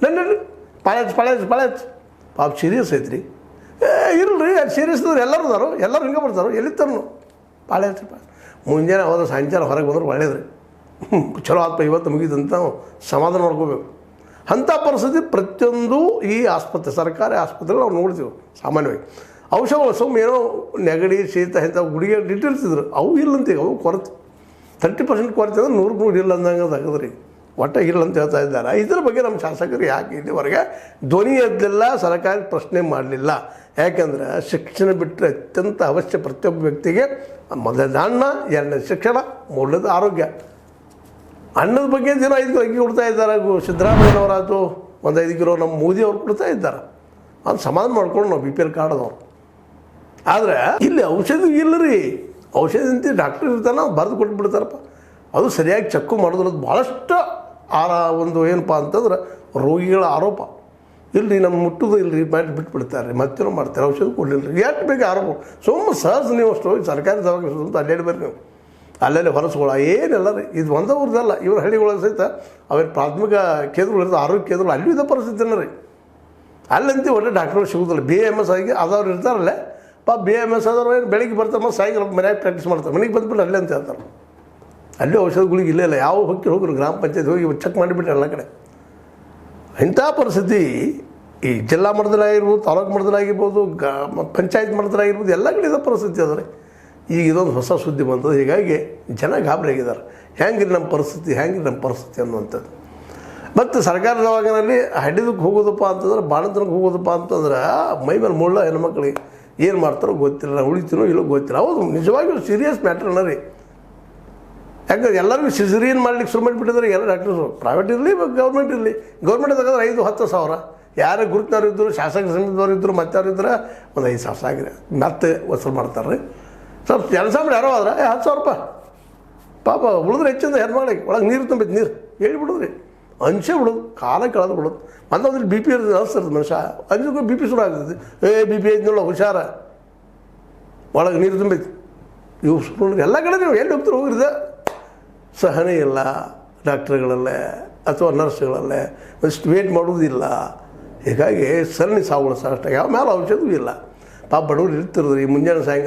ನನ್ನ ಪಾಳ್ಯಾಚ್ ಪಾಪ ಸೀರಿಯಸ್ ಐತ್ರಿ. ಇರಲ್ರಿ ಅದು ಸೀರಿಯಸ್ ಇದ್ರೆ ಎಲ್ಲರೂ ಅದಾರು, ಎಲ್ಲರೂ ಹಿಂಗೆ ಬರ್ತಾರೋ ಎಲ್ಲಿತ್ತಾರು ಪಾಳ್ಯಾಚ್. ಮುಂಜಾನೆ ಹೋದ್ರೆ ಸಾಯಂಕಾಲ ಹೊರಗೆ ಬಂದ್ರೆ ಒಳ್ಳೇದ್ರಿ. ಚಲೋ ಆತ್ಮ ಇವತ್ತು ಮುಗಿದಂತ ಸಮಾಧಾನ ಮಾಡ್ಕೋಬೇಕು. ಅಂಥ ಪರಿಸ್ಥಿತಿ ಪ್ರತಿಯೊಂದು ಈ ಆಸ್ಪತ್ರೆ, ಸರ್ಕಾರಿ ಆಸ್ಪತ್ರೆಗಳು ನಾವು ನೋಡ್ತೀವಿ. ಸಾಮಾನ್ಯವಾಗಿ ಔಷಧಗಳು ಸುಮ್ಮ ಏನೋ ನೆಗಡಿ ಶೀತ ಇಂಥ ಗುಡಿಗೆ ಇಟ್ಟಿರ್ತಿದ್ರು, ಅವು ಇಲ್ಲಂತೀವಿ. ಅವು ಕೊರತೆ 30% ಕೊರತೆ ಅಂದ್ರೆ 100 ಇಲ್ಲ ಅಂದಂಗೆ ಆಗದ್ರಿ. ಒಟ್ಟ ಇಲ್ಲ ಅಂತ ಹೇಳ್ತಾ ಇದ್ದಾರೆ. ಇದ್ರ ಬಗ್ಗೆ ನಮ್ಮ ಶಾಸಕರು ಯಾಕೆ ಇಲ್ಲಿವರೆಗೆ ಧ್ವನಿ ಎದ್ದಲಿಲ್ಲ, ಸರ್ಕಾರಿ ಪ್ರಶ್ನೆ ಮಾಡಲಿಲ್ಲ? ಯಾಕೆಂದ್ರೆ ಶಿಕ್ಷಣ ಬಿಟ್ಟರೆ ಅತ್ಯಂತ ಅವಶ್ಯ ಪ್ರತಿಯೊಬ್ಬ ವ್ಯಕ್ತಿಗೆ. ಮೊದಲನೇ ಅನ್ನ, ಎರಡನೇ ಶಿಕ್ಷಣ, ಮೂರನೇದು ಆರೋಗ್ಯ. ಅನ್ನದ ಬಗ್ಗೆ ದಿನ 5 ಕಿಲೋ ಅಕ್ಕಿ ಕೊಡ್ತಾ ಇದ್ದಾರೆ. ಸಿದ್ದರಾಮಯ್ಯನವರಾಯ್ತು 1 5 ಕಿಲೋ, ನಮ್ಮ ಮೋದಿಯವ್ರು ಕೊಡ್ತಾ ಇದ್ದಾರೆ. ಅದು ಸಮಾಧಾನ ಮಾಡ್ಕೊಂಡು ನಾವು BPL ಕಾರ್ಡದವ್ರು. ಆದರೆ ಇಲ್ಲಿ ಔಷಧಿ ಇಲ್ಲ ರೀ. ಔಷಧಿ ಅಂತ ಡಾಕ್ಟರ್ ಇರ್ತಾನೆ, ಬರೆದು ಕೊಟ್ಬಿಡ್ತಾರಪ್ಪ. ಅದು ಸರಿಯಾಗಿ ಚೆಕ್ಕು ಮಾಡೋದ್ರದ್ದು ಭಾಳಷ್ಟು ಒಂದು ಏನಪ್ಪ ಅಂತಂದ್ರೆ ರೋಗಿಗಳ ಆರೋಪ. ಇಲ್ಲರಿ ನಮ್ಮ ಮುಟ್ಟೋದು ಇಲ್ಲರಿ ಮಾಡಿ ಬಿಟ್ಬಿಡ್ತಾರೆ, ಮತ್ತೇನೋ ಮಾಡ್ತಾರೆ, ಔಷಧ ಕೊಡಲಿಲ್ಲ ರೀ. ಎಷ್ಟು ಬೇಕು ಆರೋಪ. ಸುಮ್ಮನೆ ಸಹಜ ನೀವು ಅಷ್ಟು ಹೋಗಿ ಸರ್ಕಾರಿ ದವಾಖಾನೆ ಸುತ್ತ ಅಡ್ಡಾಡಿ ಬರ್ರಿ ನೀವು. ಅಲ್ಲೆಲ್ಲಿ ಹೊರಸ್ಕೊಳ್ಳೋ ಏನಿಲ್ಲ ರೀ. ಇದು ಒಂದೇ ಊರದಲ್ಲ, ಇವ್ರ ಹಳ್ಳಿಗಳೊಳಗೆ ಸಹಿತ ಅವ್ರ ಪ್ರಾಥಮಿಕ ಕೇಂದ್ರಗಳು ಇರ್ತದೆ, ಆರೋಗ್ಯ ಕೇಂದ್ರಗಳು ಅಲ್ಲೂ ಇದೇ ಪರಿಸ್ಥಿತಿನ ರೀ. ಅಲ್ಲಂತ ಒಳ್ಳೆ ಡಾಕ್ಟ್ರು ಸಿಗೋದಿಲ್ಲ. BAMS ಆಗಿ ಆದವ್ರು ಇರ್ತಾರಲ್ಲ, BAMS ಆದವ್ರು ಏನು ಬೆಳಿಗ್ಗೆ ಬರ್ತಾರೆ, ಸಾಯಂಕಾಲ ಮನ್ಯಾಗ ಪ್ರಾಕ್ಟೀಸ್ ಮಾಡ್ತಾರೆ, ಮನೆಗೆ ಬಂದ್ಬಿಟ್ಟು ಅಲ್ಲೇ ಅಂತ ಹೇಳ್ತಾರೆ. ಅಲ್ಲೂ ಔಷಧಗಳಿಗೆ ಇಲ್ಲೇ ಇಲ್ಲ. ಯಾವ ಹೋಗ್ರು ಗ್ರಾಮ ಪಂಚಾಯತ್ ಹೋಗಿ ಚೆಕ್ ಮಾಡಿಬಿಟ್ರೆ ಎಲ್ಲ ಕಡೆ. ಇಂಥ ಪರಿಸ್ಥಿತಿ ಈ ಜಿಲ್ಲಾ ಮಟ್ಟದಲ್ಲಾಗಿರ್ಬೋದು, ತಾಲೂಕು ಮಟ್ಟದಲ್ಲಾಗಿರ್ಬೋದು, ಪಂಚಾಯತ್ ಮಟ್ಟದಲ್ಲಾಗಿರ್ಬೋದು, ಎಲ್ಲ ಕಡೆ ಇದೇ ಪರಿಸ್ಥಿತಿ ಅದ ರೀ. ಈಗ ಇದೊಂದು ಹೊಸ ಸುದ್ದಿ ಬಂತದೆ. ಹೀಗಾಗಿ ಜನ ಗಾಬರಿ ಆಗಿದ್ದಾರೆ. ಹೆಂಗಿರಿ ನಮ್ಮ ಪರಿಸ್ಥಿತಿ ಅನ್ನುವಂಥದ್ದು. ಮತ್ತು ಸರ್ಕಾರ ದವಾಖಾನಲ್ಲಿ ಹಡ್ಡಿದಕ್ಕೆ ಹೋಗೋದಪ್ಪ ಅಂತಂದ್ರೆ, ಬಾಣತನಕ್ಕೆ ಹೋಗೋದಪ್ಪ ಅಂತಂದ್ರೆ ಮೈ ಮೇಲೆ ಮುಳ್ಳ ಹೆಣ್ಮಕ್ಳಿಗೆ ಏನು ಮಾಡ್ತಾರೋ ಗೊತ್ತಿಲ್ಲ, ಉಳಿತೀನೋ ಇಲ್ಲೋ ಗೊತ್ತಿಲ್ಲ. ಹೌದು, ನಿಜವಾಗಿಯೂ ಸೀರಿಯಸ್ ಮ್ಯಾಟ್ರನ್ನ ರೀ. ಯಾಕಂದ್ರೆ ಎಲ್ಲರಿಗೂ ಸಿಸರಿಯನ್ ಮಾಡ್ಲಿಕ್ಕೆ ಶುರು ಮಾಡಿಬಿಟ್ಟಿದ್ರೆ ಎಲ್ಲ ಡಾಕ್ಟರ್ಸು. ಪ್ರೈವೇಟ್ ಇರಲಿ, ಗೌರ್ಮೆಂಟ್ ಇರಲಿ. ಗೌರ್ಮೆಂಟ್ ತಗೋದ್ರೆ 5-10 ಸಾವಿರ. ಯಾರೇ ಗುರುತಿನವ್ರು ಇದ್ದರು, ಶಾಸಕ ಸಮಿತಿದವ್ರು ಇದ್ದರು, ಮತ್ತವ್ರು ಇದ್ರೆ ಒಂದು 5 ಸಾವಿರ ಆಗಿದೆ. ಮತ್ತೆ ವಸೂಲು ಮಾಡ್ತಾರೆ ರೀ. ಸ್ವಲ್ಪ ಕೆಲಸ ಮಾಡಿ ಯಾರೋ ಆದ್ರೆ 10 ಸಾವಿರ ರೂಪಾಯಿ. ಪಾಪ ಉಳಿದ್ರೆ ಹೆಚ್ಚಿಂದ ಹೆಣ್ಮಗಳಿಗೆ ಒಳಗೆ ನೀರು ತುಂಬಿದ್ದು, ನೀರು ಹೇಳಿಬಿಡೋದ್ರಿ, ಅಂಚೆ ಬಿಡೋದು, ಕಾಲ ಕಳೆದು ಬಿಡೋದು. ಮಂದೊಂದ್ರೆ BP ಇರ್ತದೆ, ಅನಿಸ್ತದೆ ಮನುಷ್ಯ. ಅಂಜಕ್ಕೂ BP ಶುರು ಆಗ್ತದೆ. BP ಐದ್ನೋಳ ಹುಷಾರ, ಒಳಗೆ ನೀರು ತುಂಬೈತಿ. ಇವು ಶುರು ಎಲ್ಲ ಕಡೆ ನೀವು ಎಲ್ಲಿ ಹೋಗ್ತಾರೆ ಹೋಗಿರ್ದೆ. ಸಹನೆ ಇಲ್ಲ ಡಾಕ್ಟ್ರುಗಳಲ್ಲೇ ಅಥವಾ ನರ್ಸ್ಗಳಲ್ಲೇ, ಅಷ್ಟು ವೇಟ್ ಮಾಡೋದಿಲ್ಲ. ಹೀಗಾಗಿ ಸರಣಿ ಸಾವುಗಳು ಸಹ ಅಷ್ಟೇ. ಯಾವ ಮೇಲೆ ಔಷಧವೂ ಇಲ್ಲ. ಪಾಪ ಬಡವ್ರು ಇರ್ತಿರೋದ್ರಿ ಮುಂಜಾನೆ ಸಾಯಂಕಾಲ